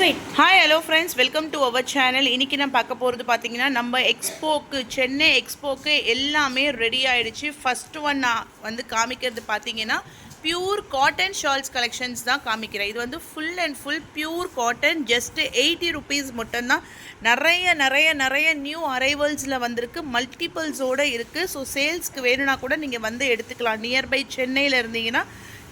Wait. Hi hello friends, welcome to our channel. இன்றைக்கி நான் பார்க்க போகிறது பார்த்தீங்கன்னா, நம்ம எக்ஸ்போக்கு சென்னை எக்ஸ்போக்கு எல்லாமே ரெடி ஆகிடுச்சு. ஃபஸ்ட்டு ஒன் நான் வந்து காமிக்கிறது பார்த்தீங்கன்னா பியூர் காட்டன் ஷால்ஸ் கலெக்ஷன்ஸ் தான் காமிக்கிறேன். இது வந்து full and full pure cotton, just 80 rupees மட்டும்தான். நிறைய நியூ அரைவல்ஸில் வந்திருக்கு, மல்டிபிள்ஸோடு இருக்குது. ஸோ சேல்ஸ்க்கு வேணும்னா கூட நீங்கள் வந்து எடுத்துக்கலாம். நியர்பை சென்னையில் இருந்தீங்கன்னா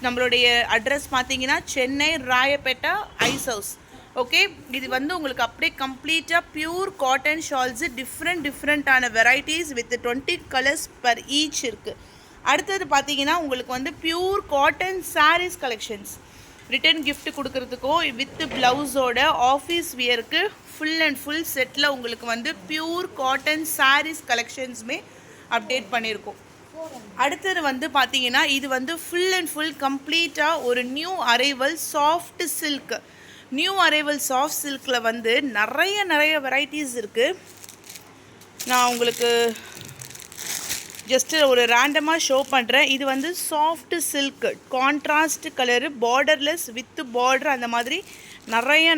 நம்மளுடைய அட்ரஸ் பார்த்தீங்கன்னா Chennai Royapettah ice house. Okay, இது வந்து உங்களுக்கு அப்படியே கம்ப்ளீட்டாக பியூர் காட்டன் ஷால்ஸு, டிஃப்ரெண்ட்டான varieties with 20 colours per each இருக்குது. அடுத்தது பார்த்தீங்கன்னா உங்களுக்கு வந்து pure cotton sarees collections, return gift கொடுக்கறதுக்கோ வித் ப்ளவுஸோட ஆஃபீஸ் வியருக்கு ஃபுல் அண்ட் ஃபுல் செட்டில் உங்களுக்கு வந்து பியூர் காட்டன் சாரீஸ் கலெக்ஷன்ஸுமே அப்டேட் பண்ணியிருக்கோம். அடுத்தது வந்து பார்த்தீங்கன்னா இது வந்து ஃபுல் அண்ட் ஃபுல் கம்ப்ளீட்டாக ஒரு new arrival soft silk. New arrival soft சில்கில் வந்து நிறைய வெரைட்டிஸ் இருக்குது. நான் உங்களுக்கு ஜஸ்ட்டு ஒரு ரேண்டமாக ஷோ பண்ணுறேன். இது வந்து soft silk, contrast colour, borderless with border, அந்த மாதிரி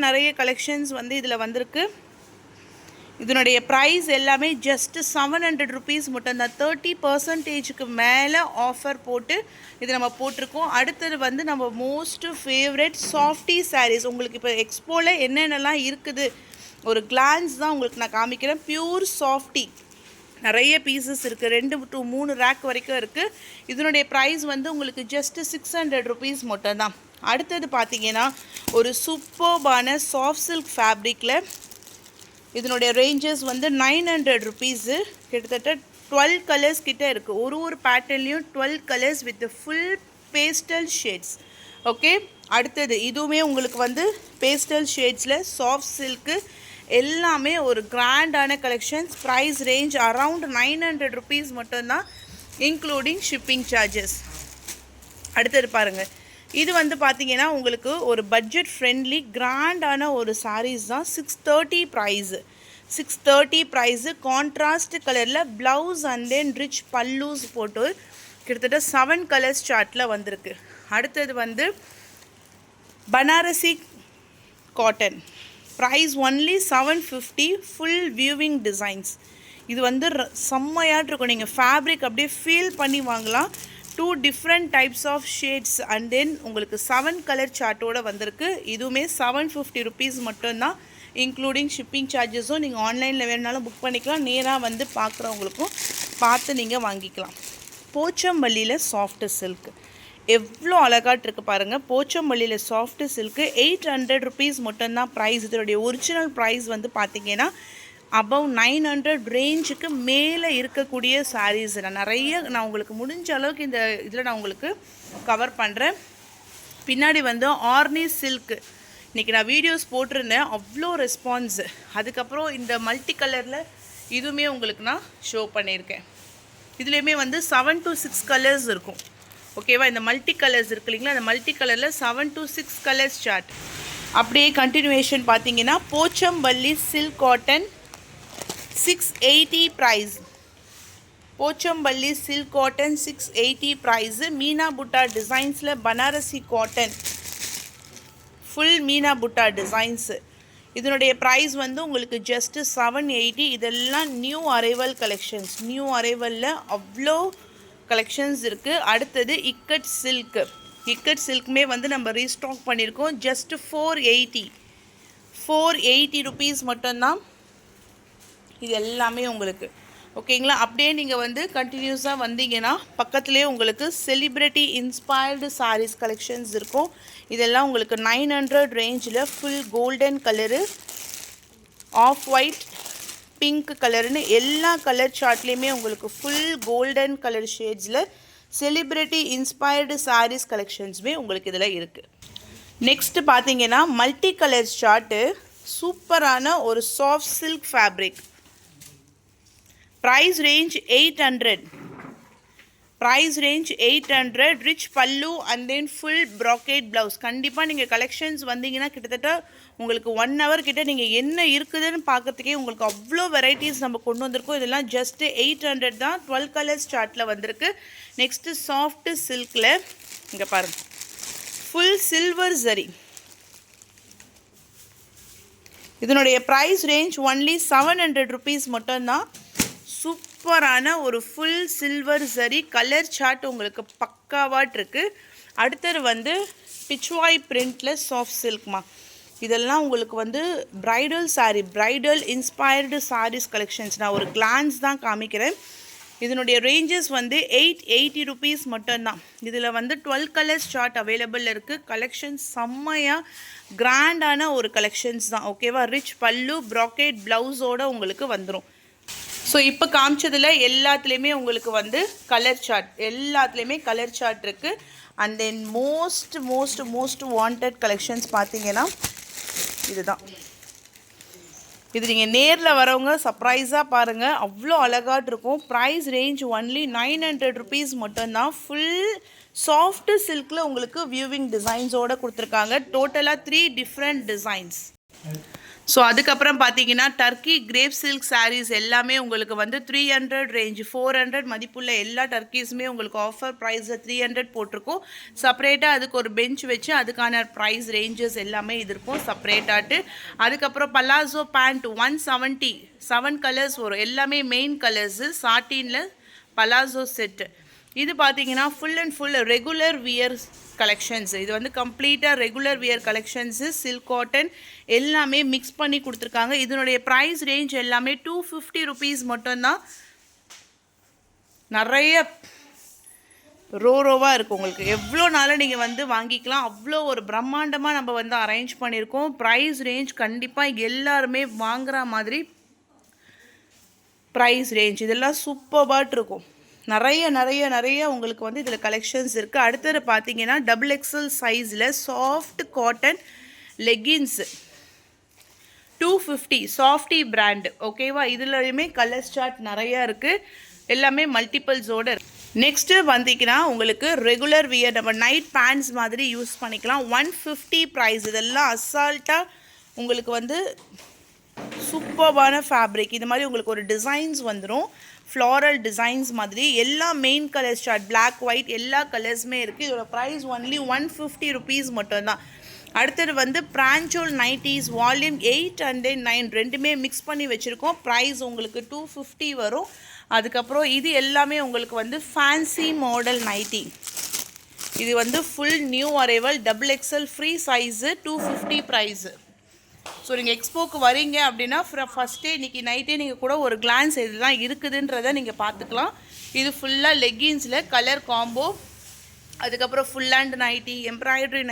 நிறைய கலெக்ஷன்ஸ் வந்து இதில் வந்திருக்கு. இதனுடைய ப்ரைஸ் எல்லாமே ஜஸ்ட்டு 700 ருபீஸ் மட்டும்தான். 30% மேலே ஆஃபர் போட்டு இது நம்ம போட்டிருக்கோம். அடுத்தது வந்து நம்ம மோஸ்ட் ஃபேவரட் சாஃப்டி சாரீஸ். உங்களுக்கு இப்போ எக்ஸ்போவில் என்னென்னலாம் இருக்குது ஒரு கிளான்ஸ் தான் உங்களுக்கு நான் காமிக்கிறேன். பியூர் சாஃப்டி நிறைய பீசஸ் இருக்குது, 2 to 3 ரேக் வரைக்கும் இருக்குது. இதனுடைய ப்ரைஸ் வந்து உங்களுக்கு ஜஸ்ட்டு 600 ருபீஸ் மட்டும்தான். அடுத்தது பார்த்தீங்கன்னா ஒரு சூப்பர்பான சாஃப்ட் சில்க் ஃபேப்ரிக்கில் இதனுடைய ரேஞ்சஸ் வந்து 900 ருபீஸு. கிட்டத்தட்ட 12 கலர்ஸ் கிட்டே இருக்குது. ஒரு பேட்டர்ன்லேயும் 12 colours with full pastel shades. Okay, அடுத்தது இதுவுமே உங்களுக்கு வந்து பேஸ்டல் ஷேட்ஸில் சாஃப்ட் சில்க்கு, எல்லாமே ஒரு கிராண்டான collections. Price range around 900 rupees மட்டும்தான், இன்க்ளூடிங் ஷிப்பிங் சார்ஜஸ். அடுத்தது பாருங்கள், இது வந்து பார்த்தீங்கன்னா உங்களுக்கு ஒரு பட்ஜெட் ஃப்ரெண்ட்லி கிராண்டான ஒரு சாரீஸ் தான். 630 ப்ரைஸு. கான்ட்ராஸ்ட் கலரில் blouse and then rich pallus போட்டு கிட்டத்தட்ட 7 கலர்ஸ் சார்ட்டில் வந்திருக்கு. அடுத்தது வந்து Banarasi cotton, price only 750, full viewing designs. இது வந்து செம்மையாட்டு இருக்கும், நீங்கள் ஃபேப்ரிக் அப்படியே ஃபீல் பண்ணி வாங்கலாம். 2 different types of shades and then உங்களுக்கு 7 கலர் சார்ட்டோடு வந்திருக்கு. இதுவுமே 750 ருபீஸ் மட்டும்தான், இன்க்ளூடிங் ஷிப்பிங் சார்ஜஸும். நீங்கள் ஆன்லைனில் வேணுனாலும் புக் பண்ணிக்கலாம், நேராக வந்து பார்க்குறவங்களுக்கும் பார்த்து நீங்கள் வாங்கிக்கலாம். போச்சம்பள்ளியில் சாஃப்ட் சில்க் எவ்வளோ அழகாட்டு இருக்குது பாருங்கள். போச்சம்பள்ளியில் சாஃப்ட் சில்க்கு 800 ருபீஸ் மட்டும்தான் ப்ரைஸ். இதனுடைய ஒரிஜினல் ப்ரைஸ் வந்து பார்த்திங்கன்னா அபவ் 900 ரேஞ்சுக்கு மேலே இருக்கக்கூடிய சாரீஸ். நான் உங்களுக்கு முடிஞ்ச அளவுக்கு இந்த இதில் நான் உங்களுக்கு கவர் பண்ணுறேன். பின்னாடி வந்து ஆர்னி சில்க்கு இன்றைக்கி நான் வீடியோஸ் போட்டிருந்தேன், அவ்வளோ ரெஸ்பான்ஸு. அதுக்கப்புறம் இந்த மல்டி கலரில் இதுவுமே உங்களுக்கு நான் ஷோ பண்ணியிருக்கேன். இதுலேயுமே வந்து 7 to 6 கலர்ஸ் இருக்கும். ஓகேவா, இந்த மல்டி கலர்ஸ் இருக்கு இல்லைங்களா, அந்த மல்டி கலரில் 7 to 6 கலர்ஸ் சார்ட். அப்படியே கண்டினியூவேஷன் பார்த்தீங்கன்னா Pochampalli silk cotton 680 price. Pochampalli silk cotton 680 price. Meena butta டிசைன்ஸில் பனாரசி காட்டன், ஃபுல் மீனா புட்டா டிசைன்ஸு. இதனுடைய ப்ரைஸ் வந்து உங்களுக்கு ஜஸ்ட்டு 780. இதெல்லாம் நியூ அரைவல் கலெக்ஷன்ஸ். நியூ அரைவலில் அவ்வளோ கலெக்ஷன்ஸ் இருக்குது. அடுத்தது இக்கட் சில்க்கு. இக்கட் சில்க்குமே வந்து நம்ம ரீஸ்டாக் பண்ணியிருக்கோம். ஜஸ்ட்டு 480 ருபீஸ் மட்டும்தான் இது எல்லாமே உங்களுக்கு. ஓகேங்களா, அப்படியே நீங்கள் வந்து கண்டினியூஸாக வந்தீங்கன்னா பக்கத்துலேயே உங்களுக்கு செலிப்ரிட்டி இன்ஸ்பயர்டு சாரீஸ் கலெக்ஷன்ஸ் இருக்கும். இதெல்லாம் உங்களுக்கு 900 ரேஞ்சில் full golden colour, off white, pink கலருன்னு எல்லா கலர் சார்ட்லேயுமே உங்களுக்கு ஃபுல் கோல்டன் கலர் ஷேட்ஸில் செலிப்ரிட்டி இன்ஸ்பயர்டு சாரீஸ் கலெக்ஷன்ஸுமே உங்களுக்கு இதில் இருக்குது. நெக்ஸ்ட்டு பார்த்தீங்கன்னா மல்டி கலர் சார்ட்டு, சூப்பரான ஒரு soft silk fabric. Price range 800. Rich pallu and then full bracket blouse. கண்டிப்பாக நீங்கள் கலெக்ஷன்ஸ் வந்தீங்கன்னா கிட்டத்தட்ட உங்களுக்கு 1 hour கிட்ட நீங்கள் என்ன இருக்குதுன்னு பார்க்கறதுக்கே உங்களுக்கு அவ்வளோ வெரைட்டிஸ் நம்ம கொண்டு வந்திருக்கோம். இதெல்லாம் ஜஸ்ட்டு 800 தான். 12 கலர்ஸ் சார்ட்டில் வந்திருக்கு. நெக்ஸ்ட்டு சாஃப்ட் சில்கில் இங்கே பாருங்கள், ஃபுல் சில்வர் ஜரி. இதனுடைய ப்ரைஸ் ரேஞ்ச் ஒன்லி 700 ருபீஸ் மட்டும்தான். சூப்பரான ஒரு ஃபுல் சில்வர் சரி கலர் சார்ட் உங்களுக்கு பக்காவாட் இருக்குது. அடுத்தது வந்து பிச்வாய் பிரிண்டில் சாஃப்ட் சில்க்மா. இதெல்லாம் உங்களுக்கு வந்து bridal saree, bridal inspired sarees collections. நான் ஒரு கிளான்ஸ் தான் காமிக்கிறேன். இதனுடைய ரேஞ்சஸ் வந்து 880 ருபீஸ் மட்டும்தான். இதில் வந்து 12 கலர்ஸ் சார்ட் அவைலபிள் இருக்குது. கலெக்ஷன்ஸ் செம்மையாக கிராண்டான ஒரு கலெக்ஷன்ஸ் தான். ஓகேவா? ரிச் பல்லு ப்ராக்கெட் ப்ளவுஸோடு உங்களுக்கு வந்துடும். ஸோ இப்போ காமிச்சதில் எல்லாத்துலேயுமே உங்களுக்கு வந்து கலர் சார்ட், எல்லாத்துலேயுமே கலர் சார்ட் இருக்குது. And then most wanted collections பார்த்தீங்கன்னா இதுதான். இது நீங்கள் நேரில் வரவங்க சர்ப்ரைஸாக பாருங்கள், அவ்வளோ அழகாக இருக்கும். ப்ரைஸ் ரேஞ்ச் ஒன்லி 900 ருபீஸ் மட்டும்தான். ஃபுல் சாஃப்ட் சில்கில் உங்களுக்கு வியூவிங் டிசைன்ஸோடு கொடுத்துருக்காங்க. டோட்டலாக 3 டிஃப்ரெண்ட் டிசைன்ஸ். ஸோ அதுக்கப்புறம் பார்த்தீங்கன்னா டர்க்கி கிரேப் சில்க் சாரீஸ் எல்லாமே உங்களுக்கு வந்து 300 ரேஞ்ச், 400 மதிப்புள்ள எல்லா டர்க்கீஸுமே உங்களுக்கு ஆஃபர் ப்ரைஸில் 300 போட்டிருக்கோம். செப்பரேட்டாக அதுக்கு ஒரு பெஞ்ச் வச்சு அதுக்கான ப்ரைஸ் ரேஞ்சஸ் எல்லாமே இது இருக்கும் செப்பரேட்டாட்டு. அதுக்கப்புறம் பலாசோ பேண்ட் 170, 7 கலர்ஸ் வரும். எல்லாமே மெயின் கலர்ஸு. சாட்டினில் பலாசோ செட்டு. இது பார்த்தீங்கன்னா full and full regular wear collections. இது வந்து கம்ப்ளீட்டாக regular wear collections. Silk cotton எல்லாமே மிக்ஸ் பண்ணி கொடுத்துருக்காங்க. இதனுடைய ப்ரைஸ் ரேஞ்ச் எல்லாமே 250 ருபீஸ் மட்டும்தான். நிறைய ரோவாக இருக்குது உங்களுக்கு. எவ்வளோ நாளாக நீங்கள் வந்து வாங்கிக்கலாம். அவ்வளோ ஒரு பிரம்மாண்டமாக நம்ம வந்து அரேஞ்ச் பண்ணியிருக்கோம். ப்ரைஸ் ரேஞ்ச் கண்டிப்பாக எல்லாருமே வாங்குகிற மாதிரி ப்ரைஸ் ரேஞ்ச். இதெல்லாம் சூப்பர்பாட் இருக்கும். நிறைய உங்களுக்கு வந்து இதில் கலெக்ஷன்ஸ் இருக்குது. அடுத்தது பார்த்தீங்கன்னா XXL சைஸில் soft cotton leggings 250 softy brand. ஓகேவா? இதுலையுமே கலர் சார்ட் நிறையா இருக்குது. எல்லாமே மல்டிபிள்ஸோடு இருக்குது. நெக்ஸ்ட்டு பார்த்தீங்கன்னா உங்களுக்கு ரெகுலர் வியர் நம்ம நைட் பேண்ட்ஸ் மாதிரி யூஸ் பண்ணிக்கலாம். 150 ப்ரைஸ். இதெல்லாம் அசால்ட்டாக உங்களுக்கு வந்து சூப்பர்பான ஃபேப்ரிக். இது மாதிரி உங்களுக்கு ஒரு டிசைன்ஸ் வந்துடும், ஃப்ளாரல் டிசைன்ஸ் மாதிரி. எல்லா main colours chart, black white எல்லா கலர்ஸுமே இருக்குது. இதோட ப்ரைஸ் ஒன்லி 150 ருபீஸ் மட்டும்தான். அடுத்தது வந்து பிரான்ச்சோல் நைட்டிஸ் வால்யூம் 8 and 9 ரெண்டுமே மிக்ஸ் பண்ணி வச்சுருக்கோம். ப்ரைஸ் உங்களுக்கு 250 வரும். அதுக்கப்புறம் இது எல்லாமே உங்களுக்கு வந்து ஃபேன்சி மாடல் நைட்டி. இது வந்து full new arrival XXL free size 250 price. So நீங்கள் எக்ஸ்போக்கு வரீங்க அப்படின்னா ஃபஸ்ட்டே இன்றைக்கி நைட்டே நீங்கள் கூட ஒரு கிளான்ஸ் இதுதான் இருக்குதுன்றதை நீங்கள் பார்த்துக்கலாம். இது ஃபுல்லாக லெகின்ஸில் கலர் காம்போ. அதுக்கப்புறம் full hand nighty, embroidery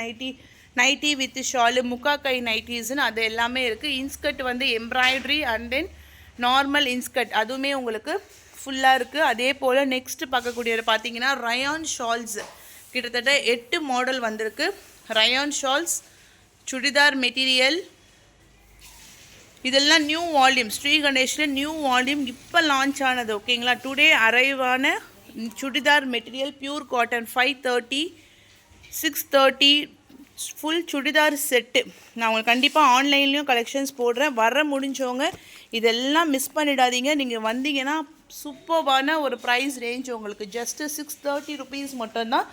nighty with shawl, முக்கா கை நைட்டிஸ்ன்னு அது எல்லாமே இருக்குது. இன்ஸ்கர்ட் வந்து embroidery and then normal inskirt அதுவுமே உங்களுக்கு ஃபுல்லாக இருக்குது. அதே போல் நெக்ஸ்ட்டு பார்க்கக்கூடியது பார்த்தீங்கன்னா ரயான் ஷால்ஸ். கிட்டத்தட்ட 8 மாடல் வந்திருக்கு. Rayon shawls churidar material. இதெல்லாம் நியூ வால்யூம், ஸ்ரீ கணேஷில் நியூ வால்யூம் இப்போ லான்ச் ஆனது. ஓகேங்களா? டுடே அரைவான churidar material pure cotton 530, 630 full churidar set. நான் உங்களுக்கு கண்டிப்பாக ஆன்லைன்லேயும் கலெக்ஷன்ஸ் போடுறேன். வர முடிஞ்சவங்க இதெல்லாம் மிஸ் பண்ணிடாதீங்க. நீங்கள் வந்தீங்கன்னா சூப்பர்பான ஒரு ப்ரைஸ் ரேஞ்ச் உங்களுக்கு ஜஸ்ட்டு 630 ருபீஸ் மட்டும்தான்.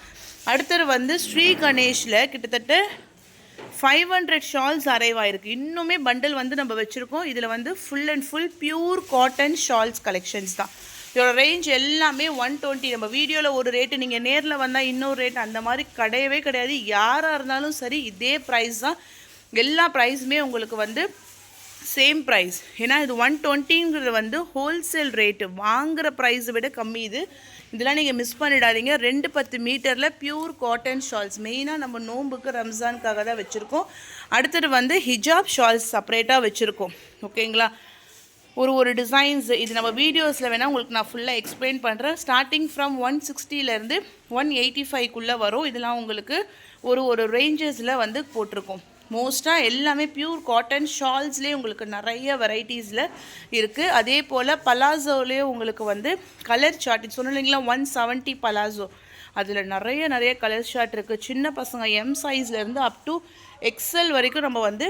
அடுத்தது வந்து ஸ்ரீ கணேஷில் கிட்டத்தட்ட 500 ஷால்ஸ் அரைவ் ஆயிருக்கு. இன்னுமே பண்டில் வந்து நம்ம வச்சுருக்கோம். இதில் வந்து full and full pure cotton shawls collections தான். இதோட ரேஞ்ச் எல்லாமே 120. நம்ம வீடியோவில் ஒரு ரேட்டு, நீங்கள் நேரில் வந்தால் இன்னொரு ரேட், அந்த மாதிரி கிடையவே கிடையாது. யாராக இருந்தாலும் சரி இதே ப்ரைஸ் தான். எல்லா ப்ரைஸுமே உங்களுக்கு வந்து சேம் ப்ரைஸ். ஏன்னா இது 120ங்கிறது வந்து ஹோல்சேல் ரேட்டு, வாங்குகிற ப்ரைஸை விட கம்மி. இதெல்லாம் நீங்கள் மிஸ் பண்ணிடாதீங்க. 210 மீட்டரில் பியூர் காட்டன் ஷால்ஸ். மெயினாக நம்ம நோம்புக்கு ரம்ஜானுக்காக தான் வச்சுருக்கோம். அடுத்தது வந்து ஹிஜாப் ஷால்ஸ் செப்பரேட்டாக வச்சுருக்கோம். ஓகேங்களா? ஒரு டிசைன்ஸ் இது நம்ம வீடியோஸில் வேணால் உங்களுக்கு நான் ஃபுல்லாக எக்ஸ்பிளைன் பண்ணுறேன். ஸ்டார்டிங் ஃப்ரம் 160லேருந்து 185க்குள்ளே வரும். இதெல்லாம் உங்களுக்கு ஒரு ரேஞ்சஸில் வந்து போட்டிருக்கோம். மோஸ்ட்டாக எல்லாமே பியூர் காட்டன் ஷால்ஸ்லேயே உங்களுக்கு நிறைய வெரைட்டிஸில் இருக்குது. அதே போல் பலாசோலேயே உங்களுக்கு வந்து கலர் சார்ட் சொன்னோம் இல்லைங்களா, 170 பலாசோ. அதில் நிறைய கலர் சார்ட் இருக்குது. சின்ன பசங்க எம் சைஸ்லேருந்து அப் டு எக்ஸல் வரைக்கும் நம்ம வந்து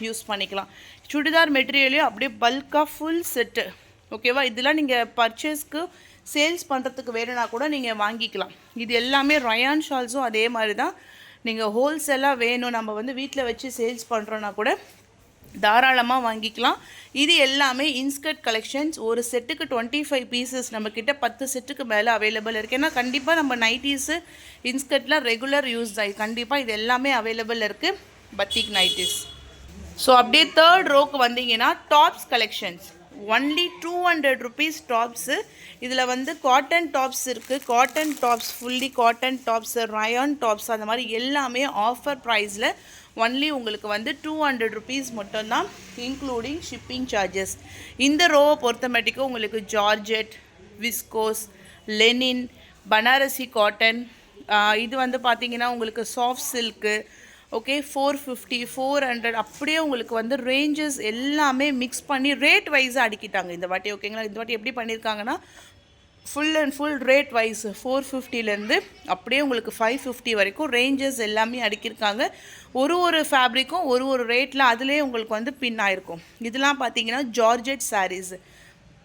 யூஸ் பண்ணிக்கலாம். சுடிதார் மெட்டீரியலையும் அப்படியே பல்காக ஃபுல் செட்டு. ஓகேவா? இதெல்லாம் நீங்கள் பர்ச்சேஸ்க்கு சேல்ஸ் பண்ணுறதுக்கு வேணும்னா கூட நீங்கள் வாங்கிக்கலாம். இது எல்லாமே ரயான் ஷால்ஸும் அதே மாதிரி தான். நீங்கள் ஹோல்சேலாக வேணும், நம்ம வந்து வீட்டில் வச்சு சேல்ஸ் பண்ணுறோன்னா கூட தாராளமாக வாங்கிக்கலாம். இது எல்லாமே இன்ஸ்கர்ட் கலெக்ஷன்ஸ். ஒரு செட்டுக்கு 25 பீசஸ் நம்மக்கிட்ட 10 செட்டுக்கு மேலே அவைலபிள் இருக்குது. ஏன்னா கண்டிப்பாக நம்ம நைட்டிஸு இன்ஸ்கர்ட்லாம் ரெகுலர் யூஸ் தான். கண்டிப்பாக இது எல்லாமே அவைலபிள் இருக்குது பத்திக் நைட்டிஸ். ஸோ அப்படியே தேர்ட் ரோக்கு வந்தீங்கன்னா tops collections. Only 200 rupees tops. இதில் வந்து காட்டன் டாப்ஸ் இருக்குது. Cotton tops, fully cotton tops, rayon tops, அந்த மாதிரி எல்லாமே ஆஃபர் ப்ரைஸில் ஒன்லி உங்களுக்கு வந்து 200 rupees மட்டும்தான், இன்க்ளூடிங் ஷிப்பிங் சார்ஜஸ். இந்த ரோவை பொறுத்தமேட்டிக்கும் உங்களுக்கு georgette, viscose, Lenin, Banarasi cotton, இது வந்து பார்த்திங்கன்னா உங்களுக்கு சாஃப்ட் சில்க்கு, ஓகே, 450, 400 அப்படியே உங்களுக்கு வந்து ரேஞ்சஸ் எல்லாமே மிக்ஸ் பண்ணி ரேட் வைஸாக அடிக்கிட்டாங்க இந்த வாட்டி. ஓகேங்களா, இந்த வாட்டி எப்படி பண்ணியிருக்காங்கன்னா full and full rate wise 450லேருந்து அப்படியே உங்களுக்கு 550 வரைக்கும் ரேஞ்சஸ் எல்லாமே அடுக்கியிருக்காங்க. ஒரு ஃபேப்ரிக்கும் ஒரு ரேட்டில் அதுலேயே உங்களுக்கு வந்து பின் ஆகிருக்கும். இதெல்லாம் பார்த்தீங்கன்னா ஜார்ஜெட் சாரீஸு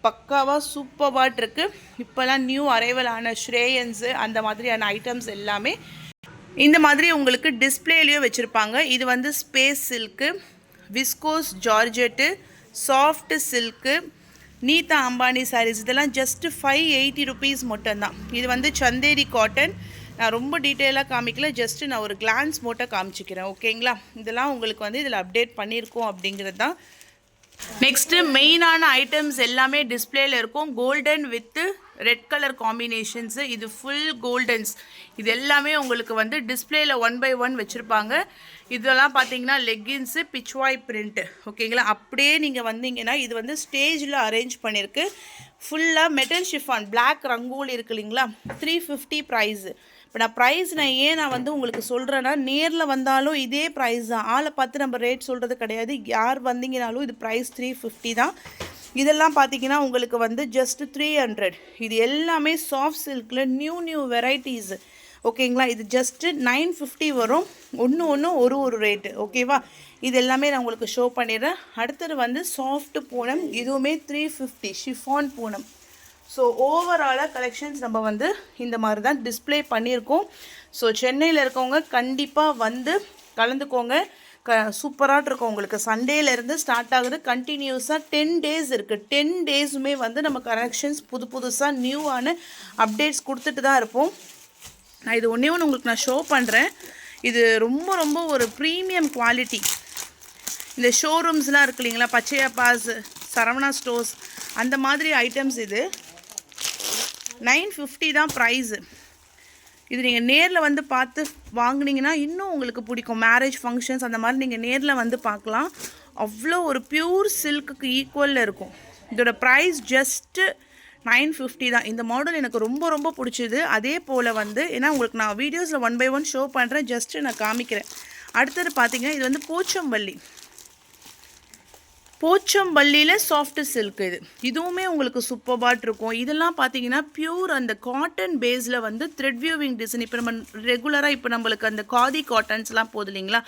பக்காவாக சூப்பர்பாட் இருக்குது. இப்போலாம் நியூ அரைவல் ஆன ஸ்ரேயன்ஸு அந்த மாதிரியான ஐட்டம்ஸ் எல்லாமே இந்த மாதிரி உங்களுக்கு டிஸ்பிளேலேயே வச்சுருப்பாங்க. இது வந்து space silk, viscose georgette, soft silk, நீதா அம்பானி சாரீஸ், இதெல்லாம் ஜஸ்ட்டு 580 rupees மட்டும்தான். இது வந்து சந்தேரி காட்டன். நான் ரொம்ப டீட்டெயிலாக காமிக்கல, ஜஸ்ட்டு நான் ஒரு கிளான்ஸ் மட்டும் காமிச்சிக்கிறேன். ஓகேங்களா, இதெல்லாம் உங்களுக்கு வந்து இதில் அப்டேட் பண்ணியிருக்கோம் அப்படிங்கிறது தான். நெக்ஸ்ட்டு மெயினான ஐட்டம்ஸ் எல்லாமே டிஸ்பிளேயில் இருக்கும். Golden with red colour combinations. இது ஃபுல் கோல்டன்ஸ். இது எல்லாமே உங்களுக்கு வந்து டிஸ்பிளேயில் 1 by 1 வச்சுருப்பாங்க. இதெல்லாம் பார்த்தீங்கன்னா லெக்கின்ஸு, பிச்வாய் பிரிண்ட்டு. ஓகேங்களா, அப்படியே நீங்கள் வந்தீங்கன்னா இது வந்து ஸ்டேஜில் அரேஞ்ச் பண்ணியிருக்கு. ஃபுல்லாக மெட்டல் ஷிஃபான் பிளாக் ரங்கோலி இருக்கு இல்லைங்களா, 350 ப்ரைஸு. இப்போ நான் ப்ரைஸ் நான் வந்து உங்களுக்கு சொல்கிறேன்னா, நேரில் வந்தாலும் இதே ப்ரைஸ் தான். ஆளை பார்த்து நம்ம ரேட் சொல்கிறது கிடையாது. யார் வந்தீங்கனாலும் இது ப்ரைஸ் 350 தான். இதெல்லாம் பார்த்தீங்கன்னா உங்களுக்கு வந்து ஜஸ்ட் 300. இது எல்லாமே சாஃப்ட் சில்கில் நியூ வெரைட்டிஸு. ஓகேங்களா, இது ஜஸ்ட்டு 950 வரும். ஒன்று ஒரு ரேட்டு. ஓகேவா, இது எல்லாமே நான் உங்களுக்கு ஷோ பண்ணிடுறேன். அடுத்தது வந்து சாஃப்ட் பூனம், இதுவுமே 350 ஷிஃபான் பூனம். ஸோ ஓவராலாக கலெக்ஷன்ஸ் நம்ம வந்து இந்த மாதிரி தான் டிஸ்பிளே பண்ணியிருக்கோம். ஸோ சென்னையில் இருக்கவங்க கண்டிப்பாக வந்து கலந்துக்கோங்க. சூப்பராக இருக்கும். உங்களுக்கு சண்டேலேருந்து ஸ்டார்ட் ஆகுது, கண்டினியூஸாக 10 days இருக்குது. 10 daysமே வந்து நம்ம கலெக்ஷன்ஸ் புதுசாக நியூவான அப்டேட்ஸ் கொடுத்துட்டு தான் இருப்போம். நான் இது ஒன்று உங்களுக்கு நான் ஷோ பண்ணுறேன். இது ரொம்ப ஒரு ப்ரீமியம் குவாலிட்டி. இந்த ஷோரூம்ஸ்லாம் இருக்கு இல்லைங்களா, பச்சையப்பாஸ், சரவணா ஸ்டோர்ஸ், அந்த மாதிரி ஐட்டம்ஸ். இது 950 தான் ப்ரைஸு. இது நீங்கள் நேரில் வந்து பார்த்து வாங்கினீங்கன்னா இன்னும் உங்களுக்கு பிடிக்கும். மேரேஜ் ஃபங்க்ஷன்ஸ் அந்த மாதிரி நீங்கள் நேரில் வந்து பார்க்கலாம். அவ்வளோ ஒரு பியூர் சில்க்குக்கு ஈக்குவலில் இருக்கும். இதோட ப்ரைஸ் ஜஸ்ட்டு 950 தான். இந்த மாடல் எனக்கு ரொம்ப பிடிச்சிது. அதே போல் வந்து ஏன்னா உங்களுக்கு நான் வீடியோஸில் 1 by 1 ஷோ பண்ணுறேன், ஜஸ்ட்டு நான் காமிக்கிறேன். அடுத்தது பார்த்தீங்கன்னா இது வந்து போச்சம்பள்ளியில் சாஃப்ட் சில்க். இதுவுமே உங்களுக்கு சூப்பர்பாட் இருக்கும். இதெல்லாம் பார்த்தீங்கன்னா பியூர் அந்த காட்டன் பேஸில் வந்து த்ரெட் வியூவிங் டிசைன். இப்போ நம்ம ரெகுலராக இப்போ நம்மளுக்கு அந்த காதி காட்டன்ஸ்லாம் போகுது இல்லைங்களா,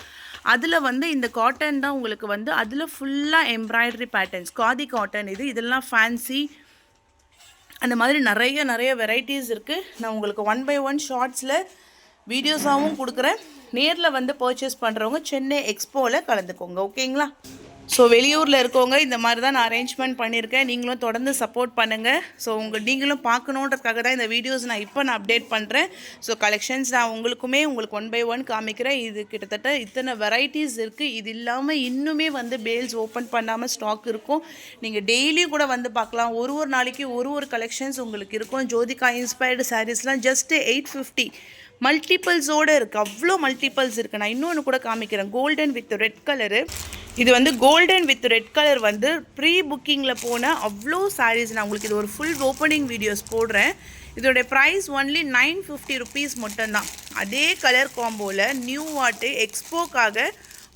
அதில் வந்து இந்த காட்டன் தான் உங்களுக்கு வந்து அதில் ஃபுல்லாக எம்ப்ராய்டரி பேட்டர்ன்ஸ். காதி காட்டன் இதெல்லாம் ஃபேன்சி, அந்த மாதிரி நிறைய வெரைட்டிஸ் இருக்குது. நான் உங்களுக்கு 1 by 1 ஷார்ட்ஸில் வீடியோஸாகவும் கொடுக்குறேன். நேரில் வந்து பர்ச்சேஸ் பண்ணுறவங்க சென்னை எக்ஸ்போவில் கலந்துக்கோங்க. ஓகேங்களா, ஸோ வெளியூரில் இருக்கவங்க இந்த மாதிரி தான் நான் அரேஞ்ச்மெண்ட் பண்ணியிருக்கேன். நீங்களும் தொடர்ந்து சப்போர்ட் பண்ணுங்கள். ஸோ நீங்களும் பார்க்கணுன்றதுக்காக தான் இந்த வீடியோஸ் நான் அப்டேட் பண்ணுறேன். ஸோ கலெக்ஷன்ஸ் நான் உங்களுக்கு 1 by 1 காமிக்கிறேன். இது கிட்டத்தட்ட இத்தனை வெரைட்டிஸ் இருக்குது. இது இல்லாமல் இன்னுமே வந்து பேல்ஸ் ஓப்பன் பண்ணாமல் ஸ்டாக் இருக்கும். நீங்கள் டெய்லியும் கூட வந்து பார்க்கலாம். ஒரு நாளைக்கு ஒரு கலெக்ஷன்ஸ் உங்களுக்கு இருக்கும். ஜோதிகா இன்ஸ்பயர்டு சாரீஸ்லாம் ஜஸ்ட்டு 850 மல்டிபிள்ஸோடு இருக்குது. அவ்வளோ மல்டிபிள்ஸ் இருக்குது. நான் இன்னொன்று கூட காமிக்கிறேன். Golden with red colour. இது வந்து கோல்டன் வித் ரெட் கலர் வந்து ப்ரீ புக்கிங்கில் போன அவ்வளோ சாரீஸ். நான் உங்களுக்கு இது ஒரு ஃபுல் ஓப்பனிங் வீடியோஸ் போடுறேன். இதோடைய ப்ரைஸ் ஒன்லி 950 rupees மட்டும்தான். அதே கலர் காம்போவில் நியூ வாட்டு எக்ஸ்போக்காக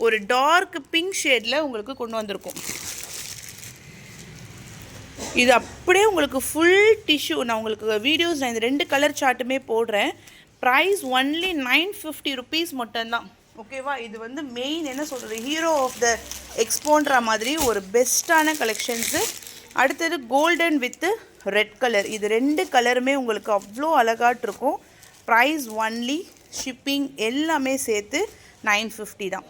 ஒரு டார்க் பிங்க் ஷேடில் உங்களுக்கு கொண்டு வந்திருக்கும். இது அப்படியே உங்களுக்கு ஃபுல் டிஷ்யூ. நான் உங்களுக்கு வீடியோஸ் நான் இந்த 2 கலர் சார்ட்டுமே போடுறேன். ப்ரைஸ் ஒன்லி 950 rupees மட்டும்தான். ஓகேவா, இது வந்து மெயின் என்ன சொல்கிறது, ஹீரோ ஆஃப் த எக்ஸ்போன்ற மாதிரி ஒரு பெஸ்ட்டான கலெக்ஷன்ஸு. அடுத்தது கோல்டன் வித்து ரெட் கலர். இது 2 கலருமே உங்களுக்கு அவ்வளோ அழகாட்டிருக்கும். ப்ரைஸ் ஒன்லி ஷிப்பிங் எல்லாமே சேர்த்து 950 தான்.